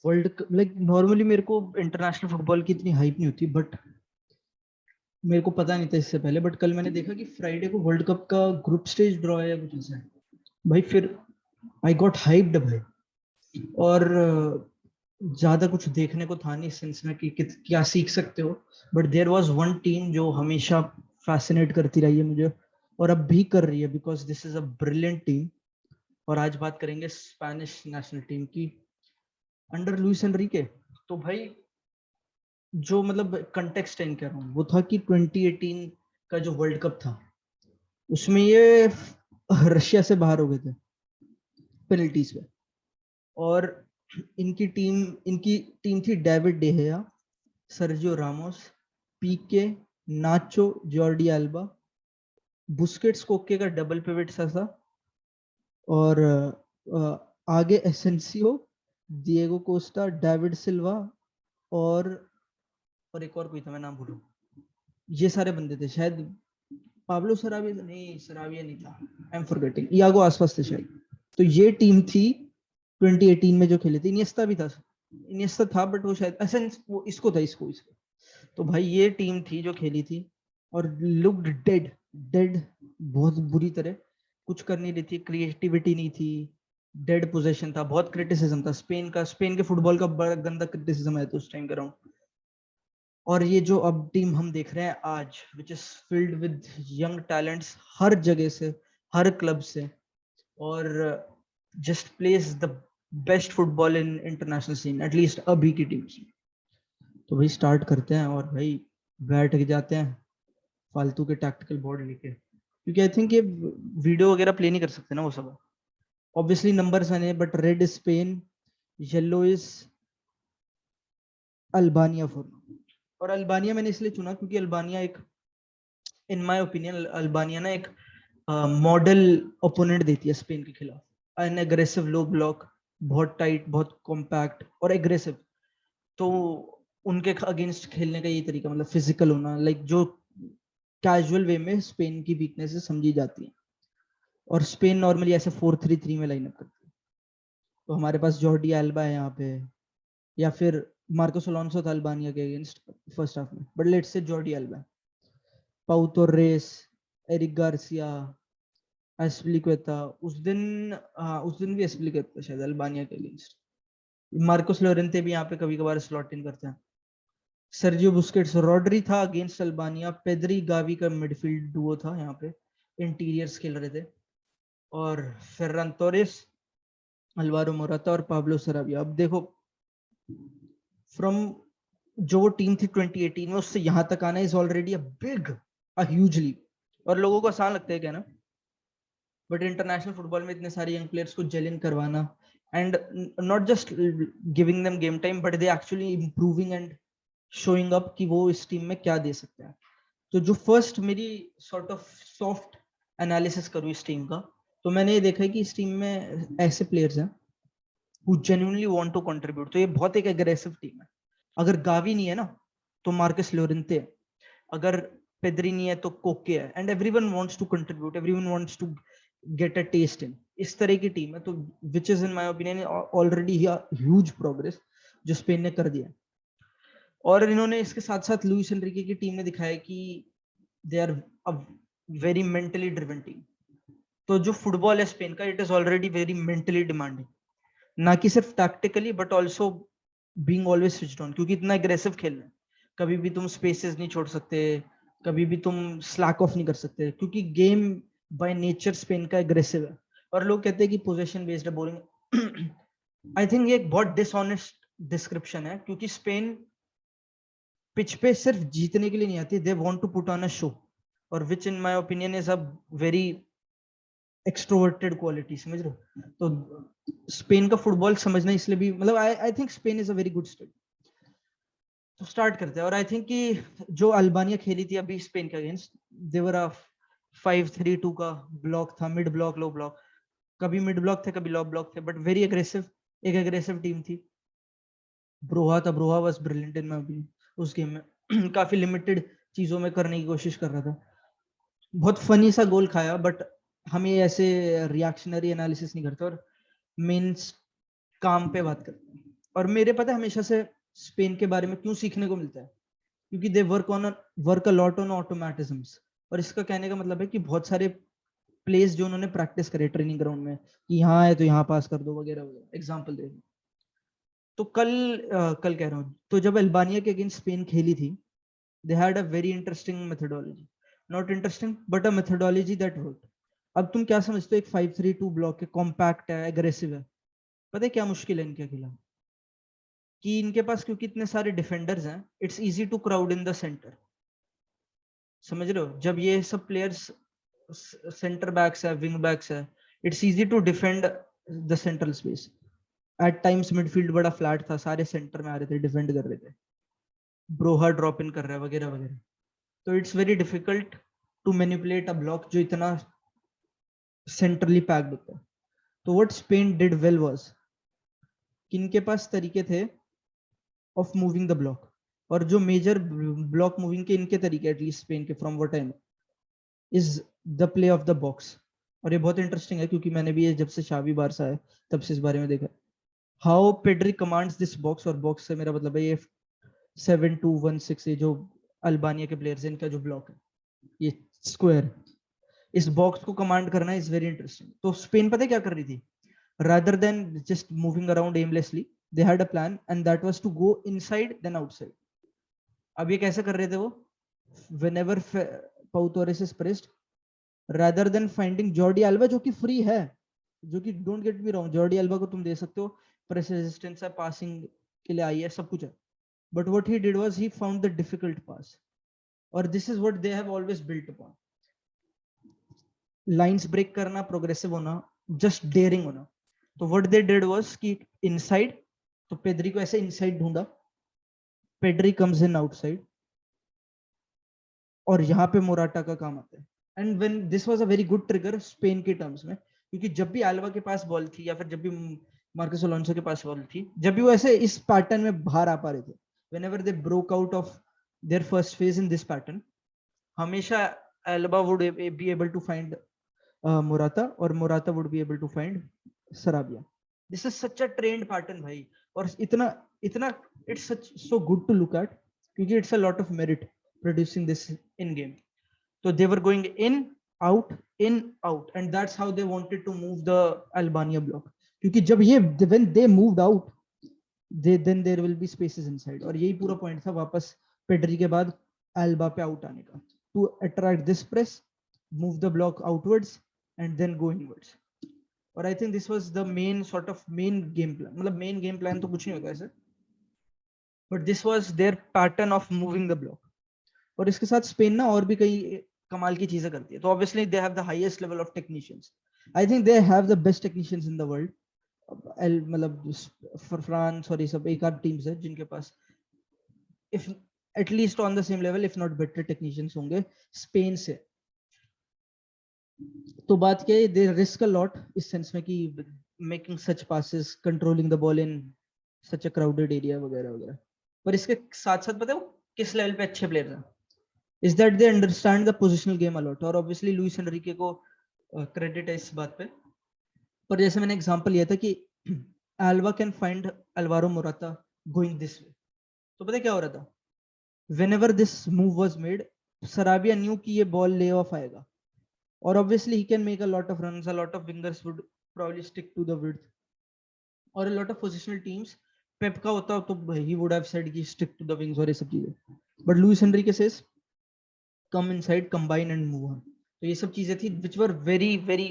World cup like normally मेरे को international football की इतनी हाइप नहीं होती, बट मेरे को पता नहीं था इससे पहले। बट कल मैंने देखा कि फ्राइडे को वर्ल्ड कप का ग्रुप स्टेज ड्रॉ है या कुछ ऐसा है भाई। फिर आई गॉट हाइप्ड भाई। और ज्यादा कुछ देखने को था नहीं सेंस में कि क्या सीख सकते हो। But there was one team जो हमेशा फैसिनेट करती रही है मुझे, और अब भी कर रही है, because this is a brilliant team. और आज बात करेंगे स्पेनिश नेशनल टीम की अंडर लुइस एनरिके। तो भाई जो मतलब कंटेक्स्ट कह रहा हूँ वो था कि 2018 का जो वर्ल्ड कप था उसमें ये रशिया से बाहर हो गए थे पेनल्टीज पे। और इनकी टीम थी डेविड डेहया, सर्जियो रामोस, पीके, नाचो, जॉर्डी एल्बा, बुस्केट्स, कोके का डबल पिवट सा था। और आगे एसेंसियो, दिएगो कोस्टा, डेविड सिल्वा, और एक और कोई था, मैं नाम भूलू। ये सारे बंदे थे शायद। पाब्लो सराबिया नहीं, सराबिया नहीं था, आई एम फॉरगेटिंग। यागो आसपास थे शायद। तो ये टीम थी 2018 में जो खेली थी। इनिएस्टा भी था, इनिएस्टा था, बट वो शायद एसेंस वो इसको था, इसको। तो भाई ये टीम थी जो खेली थी, और लुक्ड डेड डेड बहुत बुरी तरह। कुछ कर नहीं रही थी, क्रिएटिविटी नहीं थी, डेड पोजीशन था, बहुत क्रिटिसिज्म था स्पेन के फुटबॉल का बड़ा गंदा क्रिटिसिज्म है तो उस टाइम का रहा। और ये जो अब टीम हम देख रहे हैं आज, which is filled with young talents हर जगह से, हर क्लब से, और just place the best football in international scene, at least अभी की टीम से। तो भाई स्टार्ट करते हैं, और भाई बैठ के जाते हैं फालतू के टैक्टिकल बोर्ड लेके, क्योंकि आई थिंक ये वीडियो वगैरह प्ले नहीं कर सकते ना वो सब। ऑब्वियसली नंबर्स आने, but red Spain, yellow is Albania for. और अल्बानिया मैंने इसलिए चुना क्योंकि अल्बानिया एक, इन माय ओपिनियन, अल्बानिया ना एक मॉडल ओपोनेंट देती है स्पेन के खिलाफ। एन एग्रेसिव लो ब्लॉक, बहुत टाइट, बहुत कॉम्पैक्ट और एग्रेसिव। तो उनके अगेंस्ट खेलने का ये तरीका, मतलब फिजिकल होना, लाइक जो कैजुअल वे में स्पेन की वीकनेस समझी जाती है। और स्पेन नॉर्मली ऐसे 4-3-3 में लाइनअप करती है। तो हमारे पास जॉर्डी एल्बा है यहाँ पे, या फिर मार्कोस अलोंसो था अल्बानिया के अगेंस्ट फर्स्ट हाफ में, but let's say Jordi Elba, पाउ तोरेस, एरिक गार्सिया, एस्पिलिक्वेटा। उस दिन भी एस्पिलिक्वेटा शायद अल्बानिया के अगेंस्ट। मार्कोस लोरेंते भी यहाँ पे कभी कभार स्लॉट इन करते हैं। सर्जियो बुस्केट्स, रॉड्री था अगेंस्ट अल्बानिया, पेद्री गावी का मिडफील्ड डुओ था यहाँ पे, इंटीरियर्स खेल रहे थे। और फेर्रान तोरेस, अल्वारो मोराता और पाब्लो सराबिया। अब देखो, फ्रॉम जो टीम थी 2018 में, उससे यहाँ तक आना is already a big, a huge leap. और लोगों को आसान लगता है क्या ना, बट इंटरनेशनल फुटबॉल में इतने सारे यंग प्लेयर्स को जेल इन करवाना, and not just giving them game time, but they actually improving and showing up कि वो इस टीम में क्या दे सकते हैं। तो जो फर्स्ट मेरी सॉर्ट ऑफ सॉफ्ट एनालिसिस करूँ इस टीम का, तो मैंने ये देखा है कि इस टीम में ऐसे प्लेयर्स हैं who genuinely want to contribute। तो ये बहुत एक एग्रेसिव टीम है। अगर गावी नहीं है ना, तो मार्कस लोरेंते है। अगर पेद्री नहीं है तो कोके है। And everyone wants to contribute, everyone wants to get a taste in. इस तरह की टीम है, तो which is in my opinion already huge progress जो स्पेन ने कर दिया। और इन्होंने इसके साथ साथ लुइस एनरिके की टीम ने दिखाया कि they are a very mentally driven team. तो जो फुटबॉल है स्पेन का, it is already very mentally demanding, ना कि सिर्फ tactically but also being always switched on, क्योंकि इतना एग्रेसिव खेलना है। कभी भी तुम स्पेसेस नहीं छोड़ सकते, कभी भी तुम स्लैक ऑफ नहीं कर सकते, क्योंकि गेम बाय नेचर स्पेन का एग्रेसिव है। और लोग कहते हैं कि पोजीशन बेस्ड है, बोरिंग। आई थिंक ये एक बहुत डिसऑनेस्ट डिस्क्रिप्शन है, क्योंकि स्पेन पिच पे सिर्फ जीतने के लिए नहीं आती, they want to put on a show, और which in my opinion is a very extroverted quality, समझ रहे हो। तो स्पेन का फुटबॉल समझना इसलिए भी, मतलब I think Spain is a very good state. तो स्टार्ट करते हैं। और आई थिंक कि जो अल्बानिया खेली थी अभी स्पेन के अगेंस्ट, देवर अ 5-3-2 का ब्लॉक था, मिड ब्लॉक लो ब्लॉक, कभी मिड ब्लॉक थे कभी लो ब्लॉक थे, बट वेरी एग्रेसिव, एक एग्रेसिव टीम थी। ब्रोहा था, ब्रोहा was brilliant in my opinion उस गेम में। काफी लिमिटेड चीजों में करने की कोशिश कर रहा था। बहुत फनी सा गोल खाया, बट हम ये ऐसे रिएक्शनरी एनालिसिस नहीं करते। और मेन काम पे बात करते हैं। और मेरे पता है हमेशा से स्पेन के बारे में क्यों सीखने को मिलता है, क्योंकि they work a lot on automatisms. और इसका कहने का मतलब है कि बहुत सारे प्लेस जो उन्होंने प्रैक्टिस करे ट्रेनिंग ग्राउंड में कि यहाँ है तो यहाँ पास कर दो वगैरह वगैरह, एग्जाम्पल दे दो। तो कल कह रहा हूँ, तो जब अल्बानिया के अगेंस्ट स्पेन खेली थी, they had a very interesting methodology, not interesting but a methodology that worked. अब तुम क्या समझते हो, एक 5-3-2 ब्लॉक है, कॉम्पैक्ट है, एग्रेसिव है, पता है क्या मुश्किल है इनके खिलाफ, कि इनके पास क्योंकि इतने सारे डिफेंडर्स हैं, it's easy to crowd in the centre. समझ रहे हो, जब ये सब प्लेयर्स सेंटर बैक्स है, विंग बैक्स है, it's easy to defend the central space. At times midfield बड़ा फ्लैट था, सारे सेंटर में आ रहे थे, डिफेंड कर रहे थे, ब्रोहा ड्रॉप इन कर रहा है वगैरह वगैरह। तो it's very difficult to manipulate a block जो इतना सेंट्रली पैक्ड होता है। तो what Spain did well was, किनके पास तरीके थे ऑफ मूविंग द ब्लॉक, और जो मेजर ब्लॉक मूविंग के इनके तरीके एटलीस्ट स्पेन के from what I know is the play of the box. और ये बहुत इंटरेस्टिंग है क्योंकि मैंने भी ये जब से शावी बारसा है तब से इस बारे में देखा, how Pedri commands this box. और बॉक्स से मेरा मतलब है ये 7-2-1-6, ये जो अल्बानिया के प्लेयर्स हैं इनका जो ब्लॉक है, ये स्क्वायर, इस बॉक्स को कमांड करना इज वेरी इंटरेस्टिंग। तो स्पेन पता है क्या कर रही थी, rather than just moving around aimlessly, they had a plan and that was to go inside then outside. अब ये कैसे कर रहे थे वो, whenever Pau Torres is pressed, rather than finding Jordi Alba जो कि फ्री है, जो कि don't get me wrong, Jordi alba को तुम दे सकते हो, प्रेस रेजिस्टेंस है, पासिंग के लिए आई है, सब कुछ है, but what he did was he found the difficult pass. और this is what they have always built upon, lines break करना, प्रोग्रेसिव होना, जस्ट डेयरिंग होना। तो व्हाट दे डिड वाज कि इनसाइड, तो पेड्री को ऐसे इनसाइड ढूंढा, पेड्री कम्स इन आउटसाइड, और यहाँ पे मोराटा का काम आता है। And when this was a very good trigger Spain के टर्म्स में, क्योंकि जब भी अल्वा के पास बॉल थी या फिर जब भी मार्कस अलोंसो के पास बॉल थी, जब भी वो ऐसे इस पैटर्न में बाहर आ पा रहे थे, whenever they broke out of their first phase in this pattern, हमेशा Alba would be able to find Morata, और Morata would be able to find Sarabia. This is such a trained pattern भाई, और इतना it's such so good to look at क्योंकि it's a lot of merit producing this in game. So they were going in out, and that's how they wanted to move the Albania block. क्योंकि जब ये when they moved out, then there will be spaces inside, और यही पूरा point था वापस Pedri के बाद एल्बा पे आउट आने का, to attract this press, move the block outwards and then go inwards. और I think this was the main sort of main game plan, मतलब main game plan तो कुछ नहीं होता ऐसे, but this was their pattern of moving the block. और इसके साथ स्पेन ना और भी कई कमाल की चीजें करती है। तो obviously they have the highest level of technicians. I think they have the best technicians in the world. मतलब फ्रांस और ये सब एक आध टीम्स है जिनके पास if at least on the same level if not better technicians होंगे Spain से। तो बात क्या है, दे रिस्क अ लॉट इस सेंस में कि making such passes, controlling the ball in such a crowded area वगैरह वगैरह। पर इसके साथ साथ पता है वो किस लेवल पे अच्छे प्लेयर हैं, is that they understand the positional game a lot. और ऑब्वियसली लुइस एनरिके को क्रेडिट है इस बात पे। पर जैसे मैंने एग्जांपल लिया था कि Alba can find Alvaro Morata going this way, तो पता है क्या हो रहा था, whenever this move was made, Sarabia knew कि ये बॉल ले ऑफ आएगा, or obviously he can make a lot of runs, a lot of wingers would probably stick to the width, or a lot of positional teams Pep का होता तो he would have said कि stick to the wings और ये सब चीजें, but Luis Enrique says come inside, combine and move on. तो ये सब चीजें थी which were very very,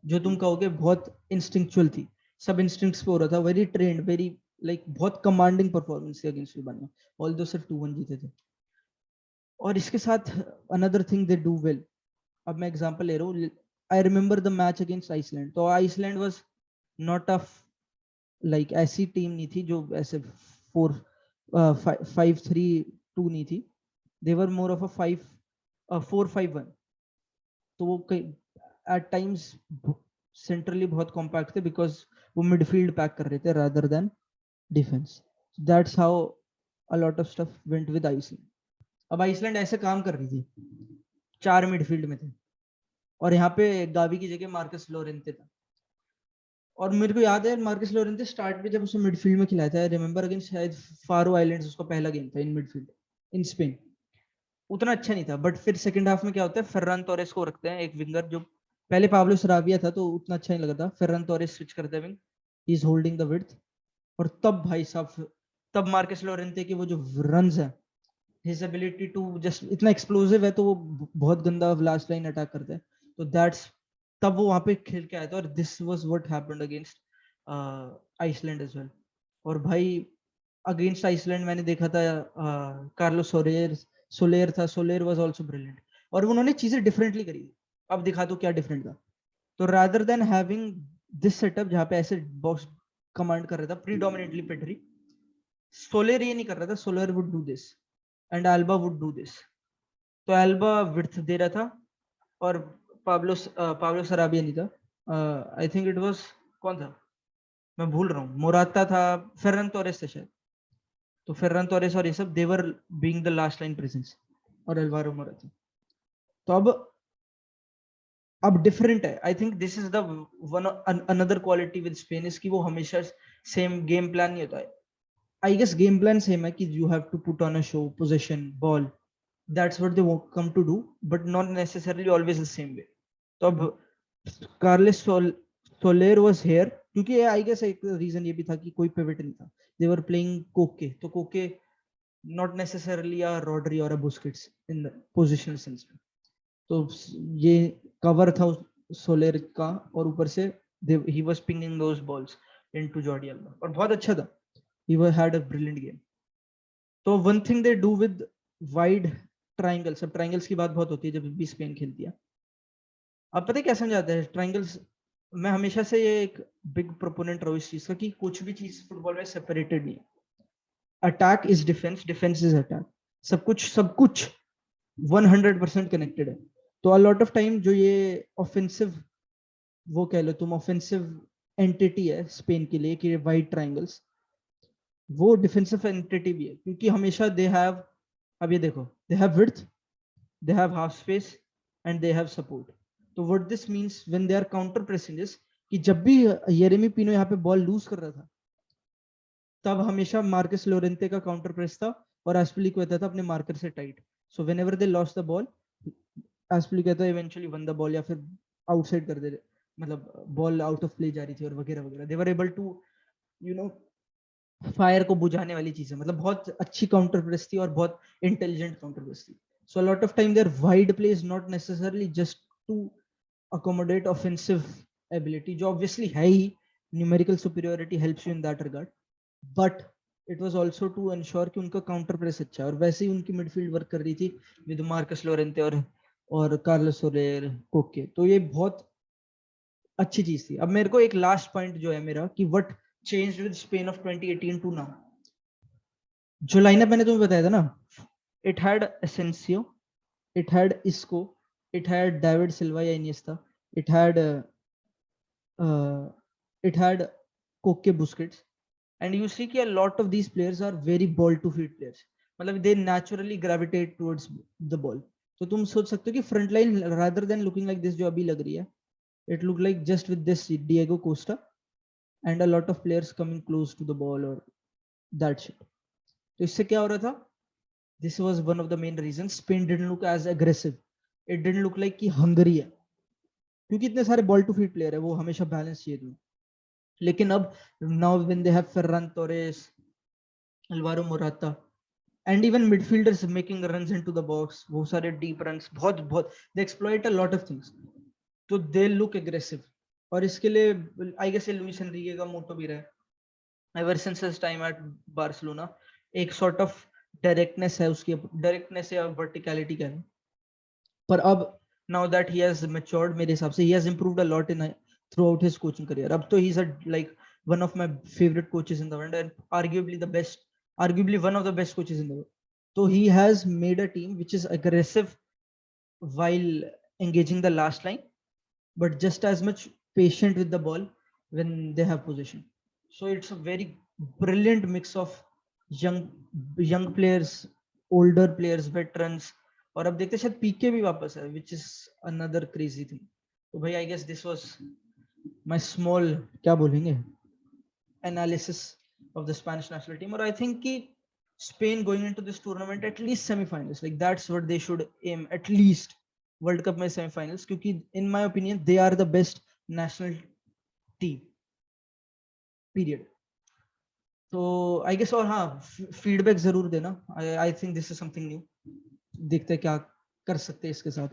जो तुम कहोगे बहुत instinctual थी, सब instincts पे हो रहा था, very trained, very like बहुत commanding performance थी against अल्बानिया, although सिर्फ 2-1 जीते थे। और इसके साथ another thing they do well, अब मैं एग्जांपल ले रहा हूँ, I remember the match against Iceland. तो Iceland was not a like ऐसी टीम नहीं थी जो ऐसे 5-3-2 नहीं थी, दे वर मोर ऑफ अ 4-5-1। तो वो एट टाइम्स सेंट्रली बहुत कॉम्पैक्ट थे बिकॉज वो मिडफील्ड पैक कर रहे थे rather than defence. That's how a lot of stuff went with Iceland. अब आइसलैंड ऐसे काम कर रही थी, 4 मिडफील्ड में थे, और यहाँ पे गावी की जगह मार्कस लोरेंते था। और मेरे को याद है मार्कस लोरेंते स्टार्ट में जब उसने मिडफील्ड में खिलाया था, रिमेंबर अगेंस्ट शायद फारो आइलैंड्स उसका पहला गेम था इन मिडफील्ड इन स्पेन, उतना अच्छा नहीं था। बट फिर सेकंड हाफ में क्या होता है, फर्रान टोरेस को रखते हैं एक विंगर, जो पहले पाब्लो सराबिया था तो उतना अच्छा नहीं लगा था, फर्रान टोरेस स्विच करते हैं wing, he is holding the width. और तब भाई साहब, तब मार्कस लोरेंते के वो जो रन्स है, हिज एबिलिटी टू जस्ट इतना एक्सप्लोसिव है, तो वो बहुत गंदा लास्ट लाइन अटैक करता है। तो दैट्स, तब वो वहां पे खेल के आया था, और this was what happened against Iceland as well. और भाई अगेंस्ट आइसलैंड मैंने देखा था, कार्लोस सोलेर था, सोलेर वाज आल्सो ब्रिलियंट, और उन्होंने चीजें डिफरेंटली करी। अब दिखा दो क्या डिफरेंट था। तो rather than having this setup जहाँ पे ऐसे बॉक्स कमांड कर रहा था प्रीडोमिनेटली पेड्री, सोलेर ये नहीं कर रहा था, सोलेर would do this and Elba would do this. तो एल्बा विड्थ दे रहा था, और पाब्लो सराबिया नहीं था, आई थिंक इट वाज, कौन था मैं भूल रहा हूँ, मोराता था, फेरन टोरेस था शायद। तो फेरन टोरेस और ये सब they were being the last line presence, और एल्वारो मोराता। तो अब डिफरेंट है। I think this is the one another quality with Spain is कि वो हमेशा सेम गेम प्लान नहीं होता है। I guess game plan same है कि you have to put on a show, position, ball, that's what they come to do, but not necessarily always the same way. तो अब कार्लेस सोलेर was here, क्योंकि I guess एक reason ये भी था कि कोई पिवट नहीं था, दे वर प्लेइंग कोके, तो कोके नॉट नेसेसरली अ रॉड्री और अ बुस्केट्स इन पोजिशनल सेंस में। तो ये कवर था सोलेर का, और ऊपर से ही was pinging those balls into Jordi Alba, और बहुत अच्छा था, he had a brilliant game. तो one thing they do with wide triangles, अब ट्राइंगल्स की बात बहुत होती है जब भी स्पेन खेलती है। अब पता है क्या समझाता है ट्राइंगल्स, मैं हमेशा से ये एक बिग प्रोपोनेंट रहा हूँ इस चीज का कि कुछ भी चीज फुटबॉल में सेपरेटेड नहीं है। Attack is defence, defence is attack, सब कुछ 100% कनेक्टेड है। तो अ लॉट ऑफ टाइम जो ये ऑफेंसिव, वो कह लो तुम ऑफेंसिव एंटिटी है स्पेन के लिए कि वाइड ट्राइंगल्स, वो डिफेंसिव एंटिटी भी है, क्योंकि हमेशा दे हैव, अब ये देखो, they have width, they have half space and they have support. तो what this means when they are counter pressing is कि जब भी येरेमी पिनो यहाँ पे बॉल लूज कर रहा था, तब हमेशा मार्कस लोरेंते का काउंटर प्रेस था, और एस्पिलिक्वेटा था अपने मार्कर से tight. So whenever they lost the ball, Azpilicueta eventually won the ball, या फिर आउटसाइड कर दे, मतलब बॉल आउट ऑफ प्ले जा रही थी और वगैरह वगैरह। They were able to, you know, fire को बुझाने वाली चीजें, मतलब बहुत अच्छी काउंटर प्रेस थी और बहुत इंटेलिजेंट काउंटर प्रेस थी। So lot of time there wide play is not necessarily just to accommodate offensive ability, जो obviously है ही, numerical superiority helps you in that regard, but it was also to ensure कि उनका counter press अच्छा है। और वैसे ही उनकी midfield work कर रही थी with मार्कस लोरेंते और कार्लोस सोलेर, कोके। तो ये बहुत अच्छी चीज थी। अब मेरे को एक लास्ट पॉइंट जो है मेरा कि what changed with Spain of 2018 to now, जो लाइनअप मैंने तुम्हें बताया था ना, it had Asensio, it had Isco, it had David Silva या Iniesta, it had uh, it had Koke Busquets, and you see कि a lot of these players are very ball to feet players, मतलब they naturally gravitate towards the ball. तो तुम सोच सकते हो कि front line rather than looking like this जो अभी लग रही है, it looked like just with this Diego Costa and a lot of players coming close to the ball or that shit. तो इससे क्या हो रहा था, this was one of the main reasons Spain didn't look as aggressive, it didn't look like कि hungry है, क्योंकि इतने सारे बॉल टू फीट प्लेयर है, वो हमेशा बैलेंस चाहिए तुम्हें। लेकिन अब now when they have Ferran Torres, Alvaro Morata, and even midfielders making runs into the box, वो सारे डीप रन्स, बहुत बहुत they exploit a lot of things, तो दे लुक एग्रेसिव। और इसके लिए आई गेस लुइस एनरिके का मोटो भी रहा है ever since his time at Barcelona, एक सॉर्ट ऑफ डायरेक्टनेस है उसकी, डायरेक्टनेस या वर्टिकलिटी कह लो। पर अब now that he has matured, मेरे हिसाब से he has improved a lot in throughout his coaching career. अब तो he's a like one of my favorite coaches in the world and arguably the best, arguably one of the best coaches in the world. So he has made a team which is aggressive while engaging the last line, but just as much patient with the ball when they have possession. So it's a very brilliant mix of young young players, older players, veterans, और अब देखते शायद पीके भी वापस है, which is another crazy thing. तो भाई I guess this was my small क्या बोलेंगे analysis of the Spanish national team, or I think कि Spain going into this tournament at least semi-finals, like that's what they should aim, at least World Cup में semi-finals, क्योंकि in my opinion they are the best national team, period. तो I guess, और हाँ feedback जरूर देना, I think this is something new, देखते हैं क्या कर सकते हैं इसके साथ.